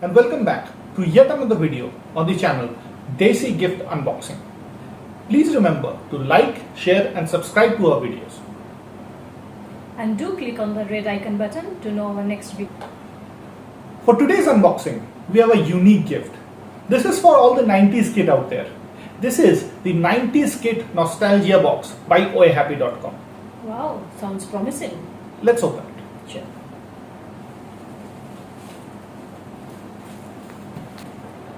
and welcome back to yet another video on the channel Desi Gift Unboxing. Please remember to like, share and subscribe to our videos. And do click on the red icon button to know our next video. For today's unboxing, we have a unique gift. This is for all the 90s kid out there. This is the 90s Kid Nostalgia Box by oahappy.com. Wow, sounds promising. Let's open it. Sure.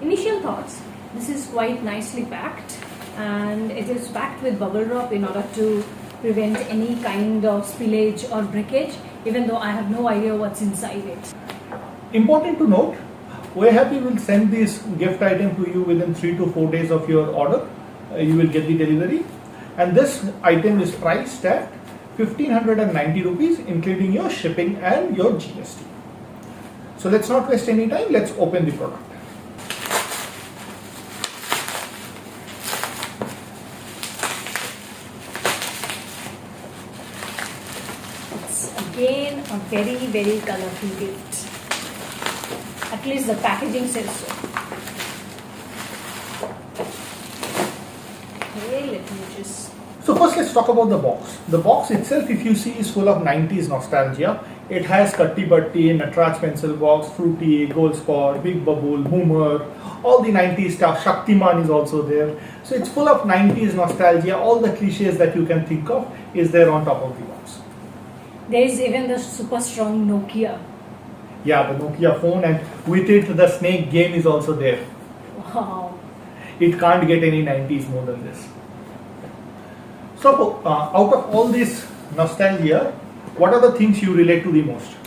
Initial thoughts, this is quite nicely packed and it is packed with bubble wrap in order to prevent any kind of spillage or breakage, even though I have no idea what's inside it. Important to note, oahappy will send this gift item to you within 3 to 4 days of your order. You will get the delivery, and this item is priced at 1590 rupees including your shipping and your GST. So let's not waste any time, let's open the product. It's again a very colorful gift. At least the packaging says so. Okay, let me just... So first let's talk about the box. The box itself, if you see, is full of 90s nostalgia. It has Katti Batti, Natraj pencil box, Fruity, Gold Spot, Big Bubble, Boomer, all the 90s stuff. Shaktiman is also there. So it's full of 90s nostalgia. All the cliches that you can think of is there on top of the box. There is even the super strong Nokia. Yeah, the Nokia phone, and with it the Snake game is also there. Wow. It can't get any 90s more than this. So out of all this nostalgia, what are the things you relate to the most?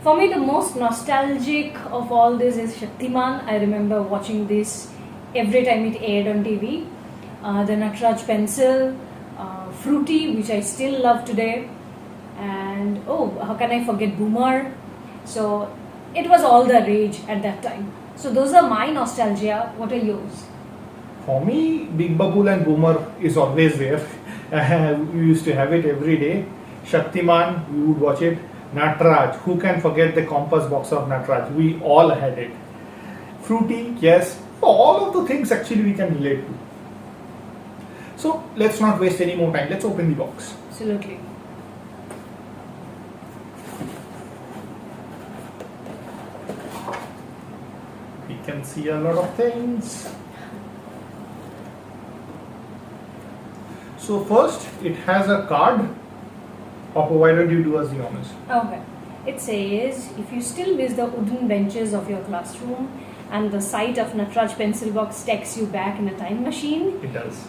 For me, the most nostalgic of all this is Shaktiman. I remember watching this every time it aired on TV. The Natraj pencil, Fruity, which I still love today, and oh, how can I forget Boomer? So it was all the rage at that time. So those are my nostalgia. What are yours? For me, Big Bubble and Boomer is always there. We used to have it every day. Shaktiman, we would watch it. Natraj, who can forget the compass box of Natraj? We all had it. Fruity, yes. All of the things actually we can relate to. So let's not waste any more time. Let's open the box. Absolutely. We can see a lot of things. So first, it has a card. Papa, why don't you do us the honors? Okay. It says, if you still miss the wooden benches of your classroom and the sight of Natraj pencil box takes you back in a time machine. It does.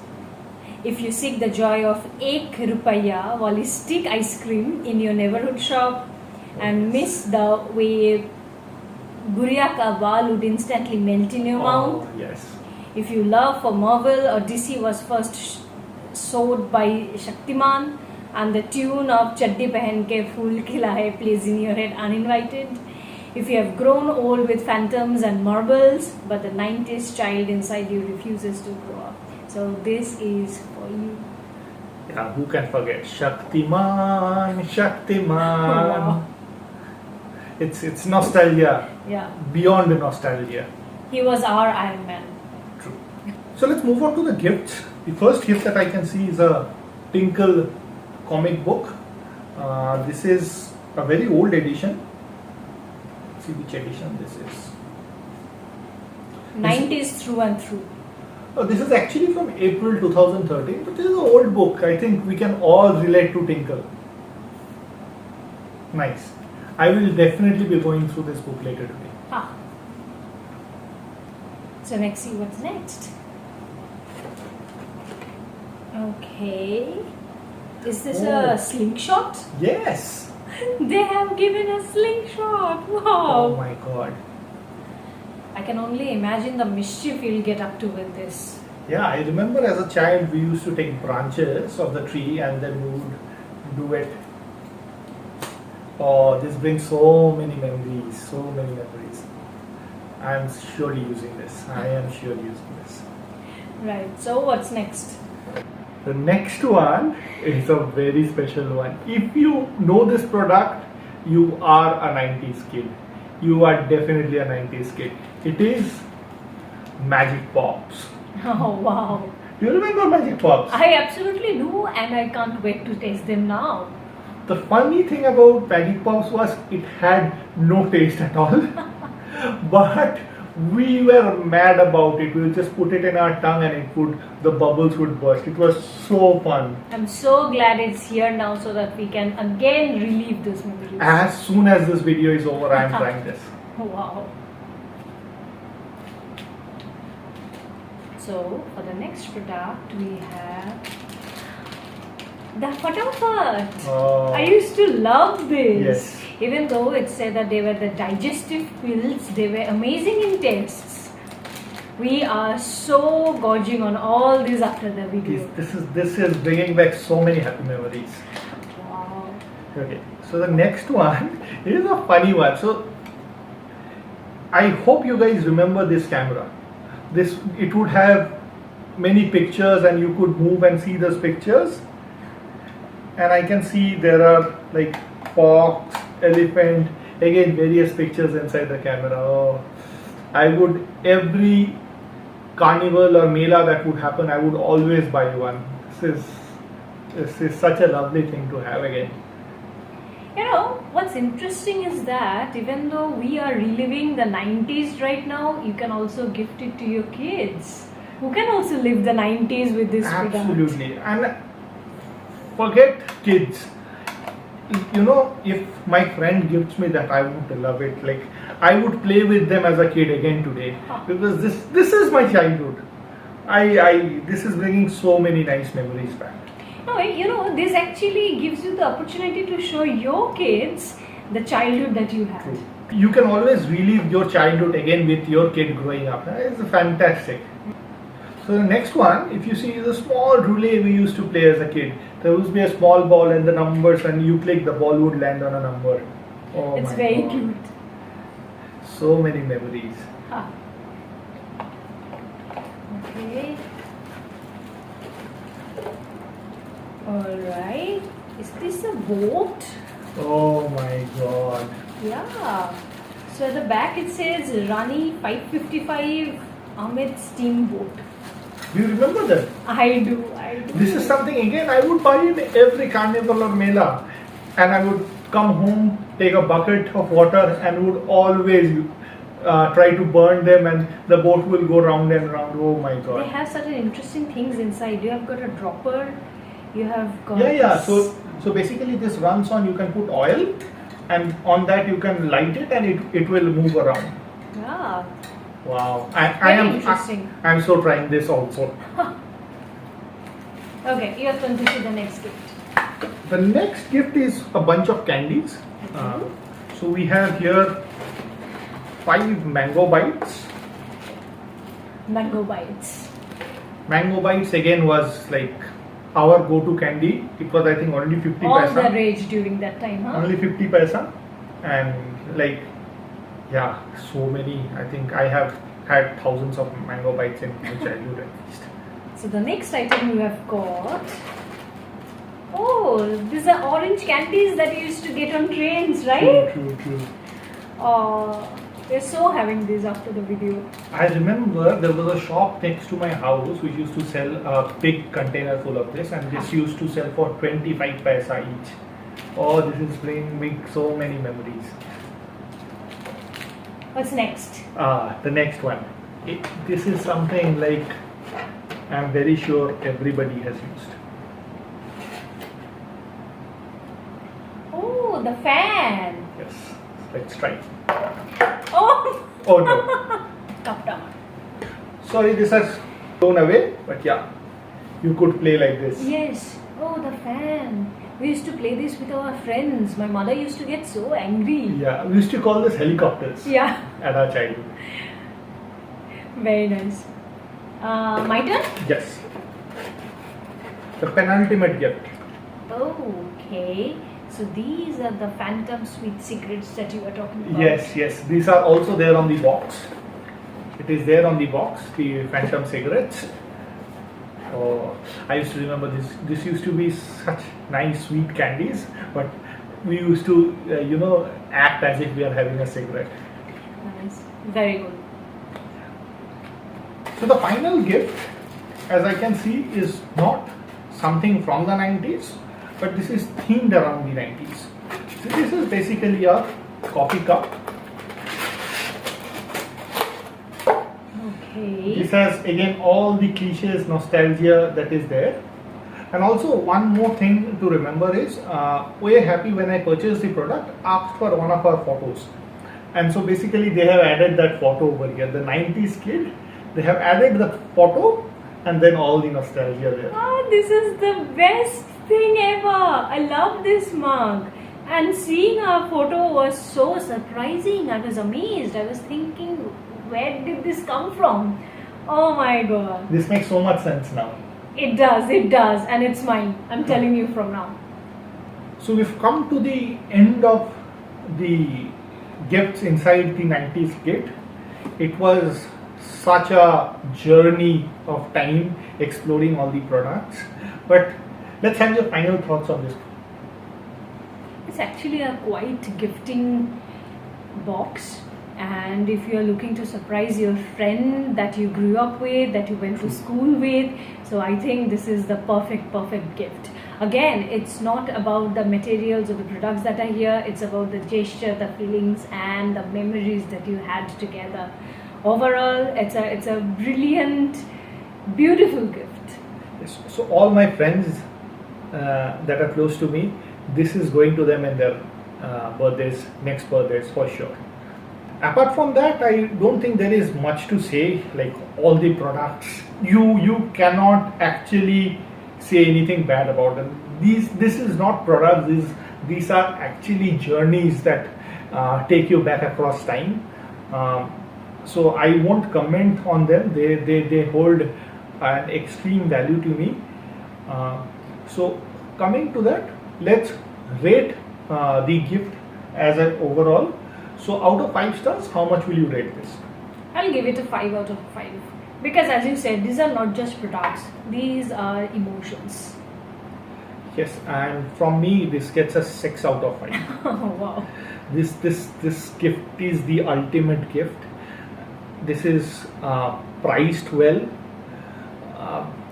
If you seek the joy of ek rupaya wali stick ice cream in your neighborhood shop and miss the way Guriya ka ball would instantly melt in your mouth. Yes. If you love for Marvel or DC was first sowed by Shaktiman and the tune of Chaddi Pehen Ke Phool Khila Hai plays in your head uninvited. If you have grown old with phantoms and marbles but the 90s child inside you refuses to grow up. So this is for you. Yeah, who can forget? Shaktiman, Shaktiman. Wow. It's nostalgia. Yeah. Beyond the nostalgia. He was our Iron Man. True. So let's move on to the gifts. The first gift that I can see is a Tinkle comic book. This is a very old edition. Let's see which edition this is. 90s through and through. This is actually from April 2013, but this is an old book. I think we can all relate to Tinkle. Nice. I will definitely be going through this book later today. Ah. So let's see what's next. Okay. Is this a slingshot? Yes. They have given a slingshot. Wow. Oh my god. I can only imagine the mischief you'll get up to with this. Yeah, I remember as a child we used to take branches of the tree and then we would do it. Oh, this brings so many memories, so many memories. I am surely using this. Right. So what's next? The next one is a very special one. If you know this product, you are a 90s kid. you are definitely a 90s kid. It is Magic Pops. Oh wow. Do you remember Magic Pops? I absolutely do, and I can't wait to taste them now. The funny thing about Magic Pops was it had no taste at all. But we were mad about it. We would just put it in our tongue and the bubbles would burst. It was so fun. I'm so glad it's here now so that we can again relive those memories. As soon as this video is over, I am trying this. Wow. So for the next product we have the Fatafat. Oh. I used to love this. Yes. Even though it said that they were the digestive pills, they were amazing in tastes. We are so gorging on all this after the video. This is bringing back so many happy memories. Wow. Okay, so the next one is a funny one. So I hope you guys remember this camera. It would have many pictures and you could move and see those pictures. And I can see there are like fox, elephant, again various pictures inside the camera. Oh, I would, every carnival or mela that would happen, I would always buy one. This is such a lovely thing to have again. You know, what's interesting is that even though we are reliving the 90s right now, you can also gift it to your kids who can also live the 90s with this product. Absolutely. And forget kids. You know, if my friend gifts me that, I would love it. Like, I would play with them as a kid again today, because this is my childhood. This is bringing so many nice memories back. No, you know, this actually gives you the opportunity to show your kids the childhood that you had. True. You can always relive your childhood again with your kid growing up. It's fantastic. So the next one, if you see, is a small roulette we used to play as a kid. There would be a small ball and the numbers, and you click, the ball would land on a number. Oh, It's my very God. cute. So many memories. Ah. Okay. Alright. Is this a boat? Oh my God. Yeah. So at the back it says Rani 555 Ahmed Steamboat. Do you remember that? I do. This is something, again, I would buy in every carnival or mela, and I would come home, take a bucket of water, and would always try to burn them, and the boat will go round and round. Oh my They God. have certain interesting things inside. You have got a dropper. You have got. Yeah. this- So basically, this runs on, you can put oil, and on that you can light it, and it will move around. Yeah. Wow. Very interesting. I'm so trying this also. Okay, you have to see the next gift. The next gift is a bunch of candies. So we have here 5 mango bites. Mango bites. Mango bites again was like our go-to candy. It was, I think, only 50 All paisa. the rage during that time, huh? Only 50 paisa. And like, yeah, so many. I think I have had thousands of mango bites in my childhood at least. So the next item you have got. Oh, these are orange candies that you used to get on trains, right? True. Oh, we're so having these after the video. I remember there was a shop next to my house which used to sell a big container full of this, and this used to sell for 25 paisa each. Oh, this is bringing me so many memories. What's next? The next one. This is something like I'm very sure everybody has used. Oh, the fan. Yes, let's try. Oh, Oh no, cup down. sorry, this has thrown away, but yeah, you could play like this. Yes. Oh, the fan. We used to play this with our friends. My mother used to get so angry. Yeah, we used to call this helicopters Yeah. at our childhood. Very nice. My turn? Yes. The penultimate gift. Okay. So these are the Phantom Sweet cigarettes that you were talking about. Yes. These are also there on the box. It is there on the box, the Phantom cigarettes. Oh, I used to remember this. This used to be such nice sweet candies, but we used to, act as if we are having a cigarette. Nice. Very good. So the final gift, as I can see, is not something from the 90s, but this is themed around the 90s. So this is basically a coffee cup. Okay. This has again all the cliches, nostalgia that is there. And also one more thing to remember is, we're happy when I purchased the product, asked for one of our photos. And so basically they have added that photo over here, the 90s kid. They have added the photo and then all the nostalgia there. Oh, this is the best thing ever. I love this mug. And seeing our photo was so surprising. I was amazed. I was thinking, where did this come from? Oh my god. This makes so much sense now. It does, and it's mine. I'm telling you from now. So we've come to the end of the gifts inside the 90s kit. It was such a journey of time exploring all the products. But let's have your final thoughts on this. It's actually a quite gifting box. And if you are looking to surprise your friend that you grew up with, that you went to school with, so I think this is the perfect gift. Again, it's not about the materials or the products that are here, it's about the gesture, the feelings and the memories that you had together. Overall, it's a brilliant, beautiful gift. Yes. So all my friends that are close to me, this is going to them in their next birthdays for sure. Apart from that, I don't think there is much to say. Like all the products, you cannot actually say anything bad about them. This is not products. These are actually journeys that take you back across time. So I won't comment on them. They hold an extreme value to me. So coming to that, let's rate the gift as an overall. So out of 5 stars, how much will you rate this? I'll give it a 5 out of 5. Because as you said, these are not just products, these are emotions. Yes, and from me, this gets a 6 out of 5. Oh, wow. This gift is the ultimate gift. This is priced well.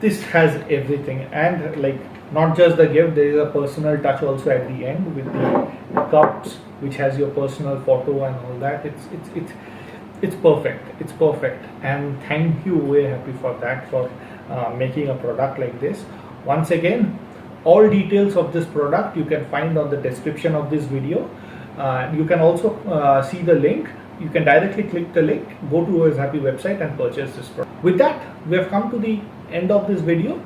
This has everything, and like not just the gift, there is a personal touch also at the end with the cups, which has your personal photo and all that. It's perfect. It's perfect, and thank you. We're happy for that, for making a product like this. Once again, all details of this product you can find on the description of this video. You can also see the link. You can directly click the link, go to Always Happy website and purchase this product. With that, we have come to the end of this video.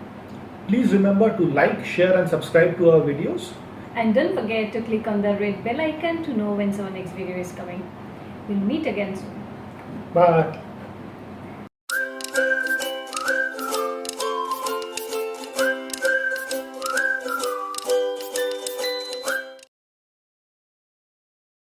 Please remember to like, share and subscribe to our videos. And don't forget to click on the red bell icon to know when our next video is coming. We'll meet again soon. Bye.